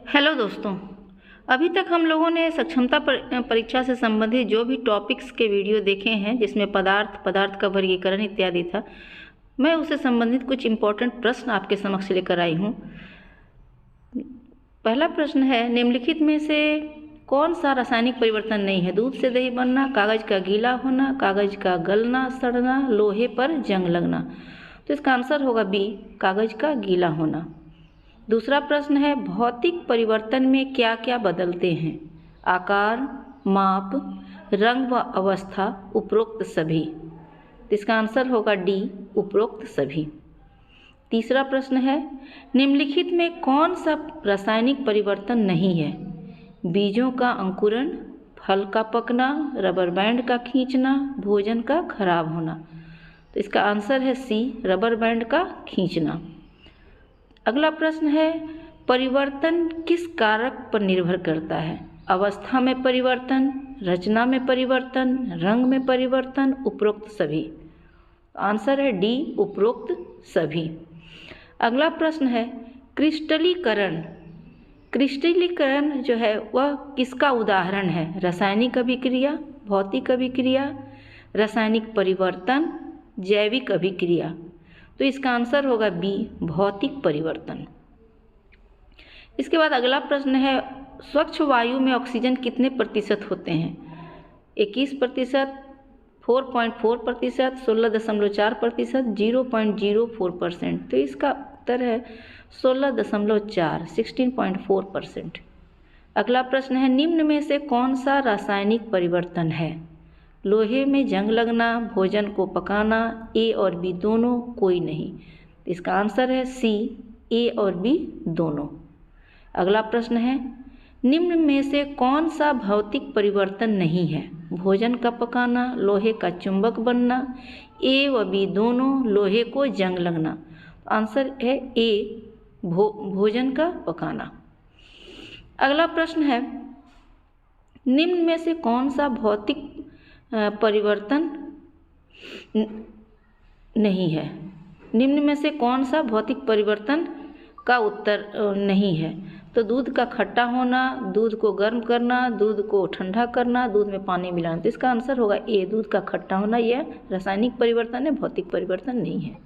Hello दोस्तों, अभी तक हम लोगों ने सक्षमता परीक्षा से संबंधित जो भी टॉपिक्स के वीडियो देखे हैं जिसमें पदार्थ का वर्गीकरण इत्यादि था, मैं उससे संबंधित कुछ इम्पोर्टेंट प्रश्न आपके समक्ष लेकर आई हूँ। पहला प्रश्न है, निम्नलिखित में से कौन सा रासायनिक परिवर्तन नहीं है? दूध से दही बनना, कागज़ का गीला होना, कागज़ का गलना सड़ना, लोहे पर जंग लगना। तो इसका आंसर होगा बी, कागज़ का गीला होना। दूसरा प्रश्न है, भौतिक परिवर्तन में क्या क्या बदलते हैं? आकार, माप, रंग व अवस्था, उपरोक्त सभी। तो इसका आंसर होगा डी, उपरोक्त सभी। तीसरा प्रश्न है, निम्नलिखित में कौन सा रासायनिक परिवर्तन नहीं है? बीजों का अंकुरण, फल का पकना, रबर बैंड का खींचना, भोजन का खराब होना। तो इसका आंसर है सी, रबर बैंड का खींचना। अगला प्रश्न है, परिवर्तन किस कारक पर निर्भर करता है? अवस्था में परिवर्तन, रचना में परिवर्तन, रंग में परिवर्तन, उपरोक्त सभी। आंसर है डी, उपरोक्त सभी। अगला प्रश्न है, क्रिस्टलीकरण जो है वह किसका उदाहरण है? रासायनिक अभिक्रिया, भौतिक अभिक्रिया, रासायनिक परिवर्तन, जैविक अभिक्रिया। तो इसका आंसर होगा बी, भौतिक परिवर्तन। इसके बाद अगला प्रश्न है, स्वच्छ वायु में ऑक्सीजन कितने प्रतिशत होते हैं? 21%, 4.4%, 16.4%, 0.04%। तो इसका उत्तर है 16.4, 16.4%। अगला प्रश्न है, निम्न में से कौन सा रासायनिक परिवर्तन है? लोहे में जंग लगना, भोजन को पकाना, ए और बी दोनों, कोई नहीं। इसका आंसर है सी, ए और बी दोनों। अगला प्रश्न है, निम्न में से कौन सा भौतिक परिवर्तन नहीं है? भोजन का पकाना, लोहे का चुंबक बनना, ए व बी दोनों, लोहे को जंग लगना। आंसर है ए, भोजन का पकाना। अगला प्रश्न है, निम्न में से कौन सा भौतिक परिवर्तन नहीं है? निम्न में से कौन सा भौतिक परिवर्तन का उत्तर नहीं है? तो दूध का खट्टा होना, दूध को गर्म करना, दूध को ठंडा करना, दूध में पानी मिलाना। तो इसका आंसर होगा ए, दूध का खट्टा होना। यह रासायनिक परिवर्तन है, भौतिक परिवर्तन नहीं है।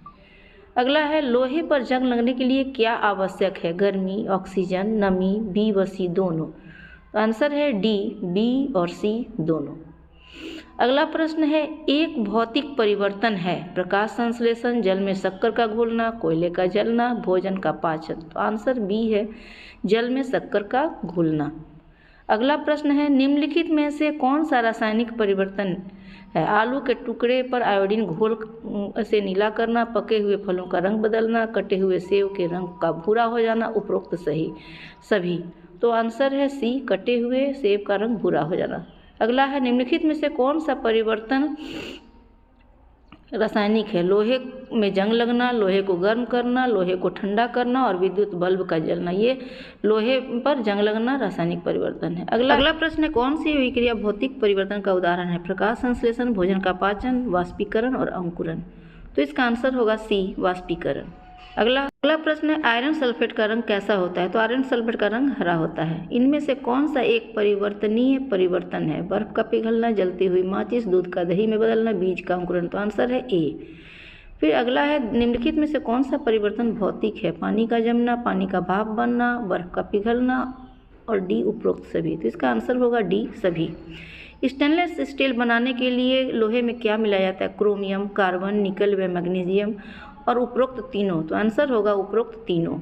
अगला है, लोहे पर जंग लगने के लिए क्या आवश्यक है? गर्मी, ऑक्सीजन, नमी, बी व सी दोनों। तो आंसर है डी, बी और सी दोनों। अगला प्रश्न है, एक भौतिक परिवर्तन है प्रकाश संश्लेषण, जल में शक्कर का घुलना, कोयले का जलना, भोजन का पाचन। तो आंसर बी है, जल में शक्कर का घुलना। अगला प्रश्न है, निम्नलिखित में से कौन सा रासायनिक परिवर्तन है? आलू के टुकड़े पर आयोडीन घोल से नीला करना, पके हुए फलों का रंग बदलना, कटे हुए सेब के रंग का भूरा हो जाना, उपरोक्त सभी। तो आंसर है सी, कटे हुए सेब का रंग भूरा हो जाना। अगला है, निम्नलिखित में से कौन सा परिवर्तन रासायनिक है? लोहे में जंग लगना, लोहे को गर्म करना, लोहे को ठंडा करना और विद्युत बल्ब का जलना। ये लोहे पर जंग लगना रासायनिक परिवर्तन है। अगला प्रश्न है, कौन सी अभिक्रिया भौतिक परिवर्तन का उदाहरण है? प्रकाश संश्लेषण, भोजन का पाचन, वाष्पीकरण और अंकुरन। तो इसका आंसर होगा सी, वाष्पीकरण। अगला प्रश्न है, आयरन सल्फेट का रंग कैसा होता है? तो आयरन सल्फेट का रंग हरा होता है। इनमें से कौन सा एक परिवर्तनीय परिवर्तन है? बर्फ का पिघलना, जलती हुई माचिस, दूध का दही में बदलना, बीज का अंकुरन। तो आंसर है ए। फिर अगला है, निम्नलिखित में से कौन सा परिवर्तन भौतिक है? पानी का जमना, पानी का भाप बनना, बर्फ का पिघलना और डी, उपरोक्त सभी। तो इसका आंसर होगा डी, सभी। स्टेनलेस स्टील बनाने के लिए लोहे में क्या मिलाया जाता है? क्रोमियम, कार्बन, निकल व मैग्नीशियम और उपरोक्त तीनों। तो आंसर होगा उपरोक्त तीनों।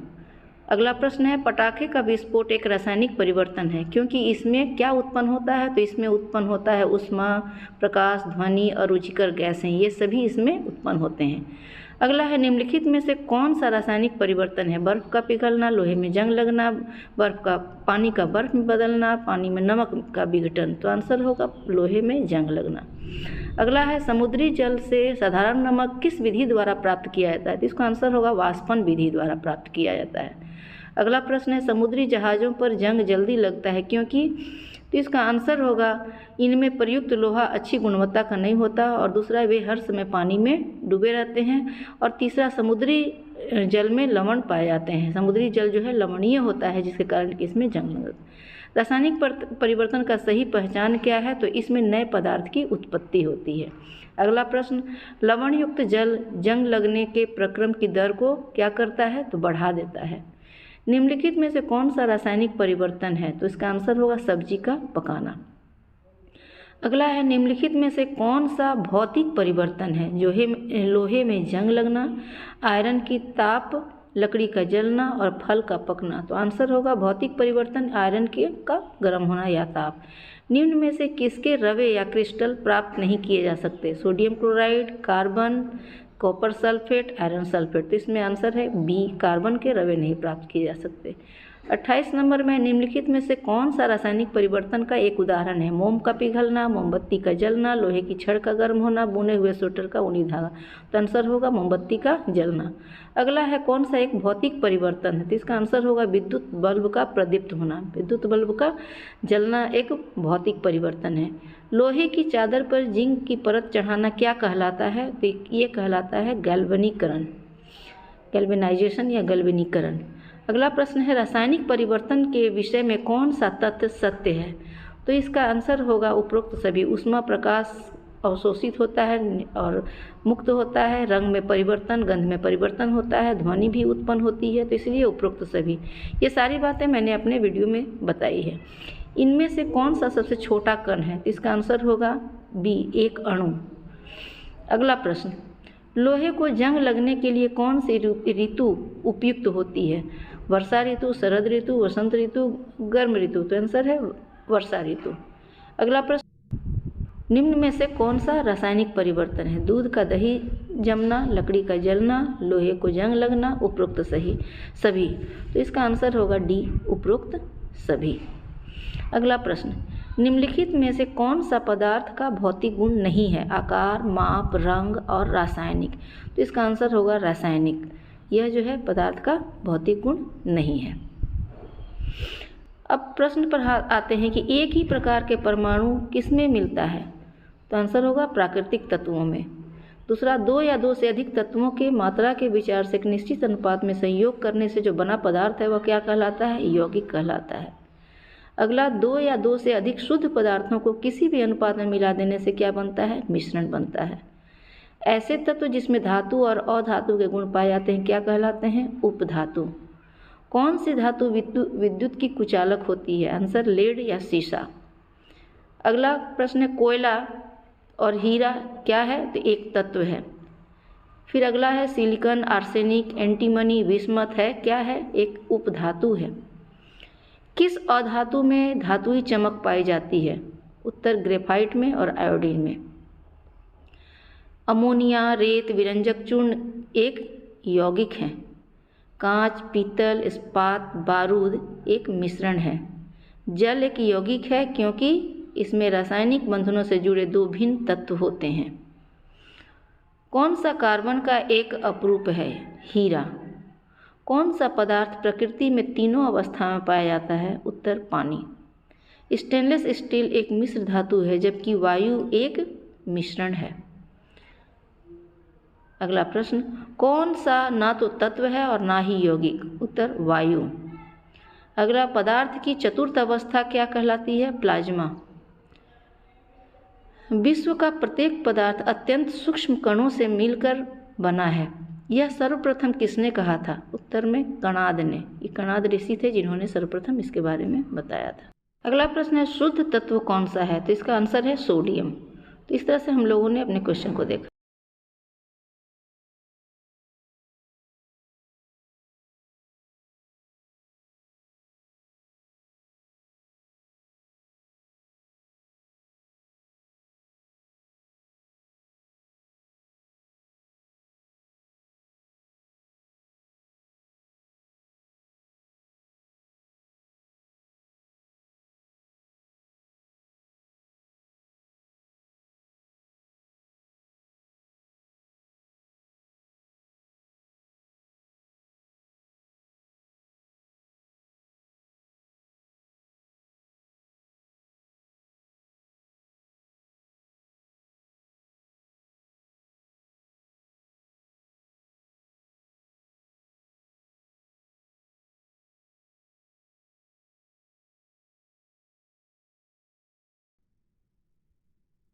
अगला प्रश्न है, पटाखे का विस्फोट एक रासायनिक परिवर्तन है क्योंकि इसमें क्या उत्पन्न होता है? तो इसमें उत्पन्न होता है ऊष्मा, प्रकाश, ध्वनि और रुचिकर गैसें। ये सभी इसमें उत्पन्न होते हैं। अगला है, निम्नलिखित में से कौन सा रासायनिक परिवर्तन है? बर्फ का पिघलना, लोहे में जंग लगना, पानी का बर्फ में बदलना, पानी में नमक का विघटन। तो आंसर होगा लोहे में जंग लगना। अगला है, समुद्री जल से साधारण नमक किस विधि द्वारा प्राप्त किया जाता है? तो इसका आंसर होगा वाष्पन विधि द्वारा प्राप्त किया जाता है। अगला प्रश्न है, समुद्री जहाज़ों पर जंग जल्दी लगता है क्योंकि? तो इसका आंसर होगा इनमें प्रयुक्त लोहा अच्छी गुणवत्ता का नहीं होता, और दूसरा वे हर समय पानी में डूबे रहते हैं, और तीसरा समुद्री जल में लवण पाए जाते हैं। समुद्री जल जो है लवणीय होता है, जिसके कारण कि इसमें जंग लगता है। रासायनिक परिवर्तन का सही पहचान क्या है? तो इसमें नए पदार्थ की उत्पत्ति होती है। अगला प्रश्न, लवण युक्त जल जंग लगने के प्रक्रम की दर को क्या करता है? तो बढ़ा देता है। निम्नलिखित में से कौन सा रासायनिक परिवर्तन है? तो इसका आंसर होगा सब्जी का पकाना। अगला है, निम्नलिखित में से कौन सा भौतिक परिवर्तन है? जो है लोहे में जंग लगना, आयरन की ताप, लकड़ी का जलना और फल का पकना। तो आंसर होगा भौतिक परिवर्तन आयरन का गर्म होना या ताप। निम्न में से किसके रवे या क्रिस्टल प्राप्त नहीं किए जा सकते? Sodium chloride, carbon, copper sulphate, iron sulphate. तो इसमें आंसर है बी, कार्बन के रवे नहीं प्राप्त किए जा सकते। 28 नंबर में निम्नलिखित में से कौन सा रासायनिक परिवर्तन का एक उदाहरण है? मोम का पिघलना, मोमबत्ती का जलना, लोहे की छड़ का गर्म होना, बुने हुए स्वेटर का ऊनी धागा। तो आंसर होगा मोमबत्ती का जलना। अगला है, कौन सा एक भौतिक परिवर्तन है? तो इसका आंसर होगा विद्युत बल्ब का प्रदीप्त होना। विद्युत बल्ब का जलना एक भौतिक परिवर्तन है। लोहे की चादर पर जिंक की परत चढ़ाना क्या कहलाता है? तो ये कहलाता है गैल्वेनीकरण, गैल्वेनाइजेशन या गैल्वेनीकरण। अगला प्रश्न है, रासायनिक परिवर्तन के विषय में कौन सा तथ्य सत्य है? तो इसका आंसर होगा उपरोक्त सभी। ऊष्मा प्रकाश अवशोषित होता है और मुक्त होता है, रंग में परिवर्तन, गंध में परिवर्तन होता है, ध्वनि भी उत्पन्न होती है। तो इसलिए उपरोक्त सभी। ये सारी बातें मैंने अपने वीडियो में बताई है। इनमें से कौन सा सबसे छोटा कण है? तो इसका आंसर होगा बी, एक अणु। अगला प्रश्न, लोहे को जंग लगने के लिए कौन सी ऋतु उपयुक्त होती है? वर्षा ऋतु, शरद ऋतु, वसंत ऋतु, गर्म ऋतु। तो आंसर है वर्षा ऋतु। अगला प्रश्न, निम्न में से कौन सा रासायनिक परिवर्तन है? दूध का दही जमना, लकड़ी का जलना, लोहे को जंग लगना, उपरोक्त सभी। तो इसका आंसर होगा डी, उपरोक्त सभी। अगला प्रश्न, निम्नलिखित में से कौन सा पदार्थ का भौतिक गुण नहीं है? आकार, माप, रंग और रासायनिक। तो इसका आंसर होगा रासायनिक। यह जो है पदार्थ का भौतिक गुण नहीं है। अब प्रश्न पर आते हैं कि एक ही प्रकार के परमाणु किसमें मिलता है? तो आंसर होगा प्राकृतिक तत्वों में। दूसरा, दो या दो से अधिक तत्वों के मात्रा के विचार से एक निश्चित अनुपात में संयोग करने से जो बना पदार्थ है वह क्या कहलाता है? यौगिक कहलाता है। अगला, दो या दो से अधिक शुद्ध पदार्थों को किसी भी अनुपात में मिला देने से क्या बनता है? मिश्रण बनता है। ऐसे तत्व जिसमें धातु और अधातु के गुण पाए जाते हैं क्या कहलाते हैं? उपधातु। कौन सी धातु विद्युत की कुचालक होती है? आंसर लेड या सीसा। अगला प्रश्न है, कोयला और हीरा क्या है? तो एक तत्व है। फिर अगला है, सिलिकॉन, आर्सेनिक, एंटीमनी, बिस्मथ है क्या है? एक उपधातु है। किस अधातु में धातुई चमक पाई जाती है? उत्तर ग्रेफाइट में और आयोडीन में। अमोनिया, रेत, विरंजक चूर्ण एक यौगिक है। कांच, पीतल, इस्पात, बारूद एक मिश्रण है। जल एक यौगिक है क्योंकि इसमें रासायनिक बंधनों से जुड़े दो भिन्न तत्व होते हैं। कौन सा कार्बन का एक अपरूप है? हीरा। कौन सा पदार्थ प्रकृति में तीनों अवस्था में पाया जाता है? उत्तर पानी। स्टेनलेस स्टील एक मिश्र धातु है जबकि वायु एक मिश्रण है। अगला प्रश्न, कौन सा ना तो तत्व है और ना ही यौगिक? उत्तर वायु। अगला, पदार्थ की चतुर्थ अवस्था क्या कहलाती है? प्लाज्मा। विश्व का प्रत्येक पदार्थ अत्यंत सूक्ष्म कणों से मिलकर बना है। यह सर्वप्रथम किसने कहा था? उत्तर में कणाद ने। ये कणाद ऋषि थे जिन्होंने सर्वप्रथम इसके बारे में बताया था। अगला प्रश्न है, शुद्ध तत्व कौन सा है? तो इसका आंसर है सोडियम। तो इस तरह से हम लोगों ने अपने क्वेश्चन को देखा।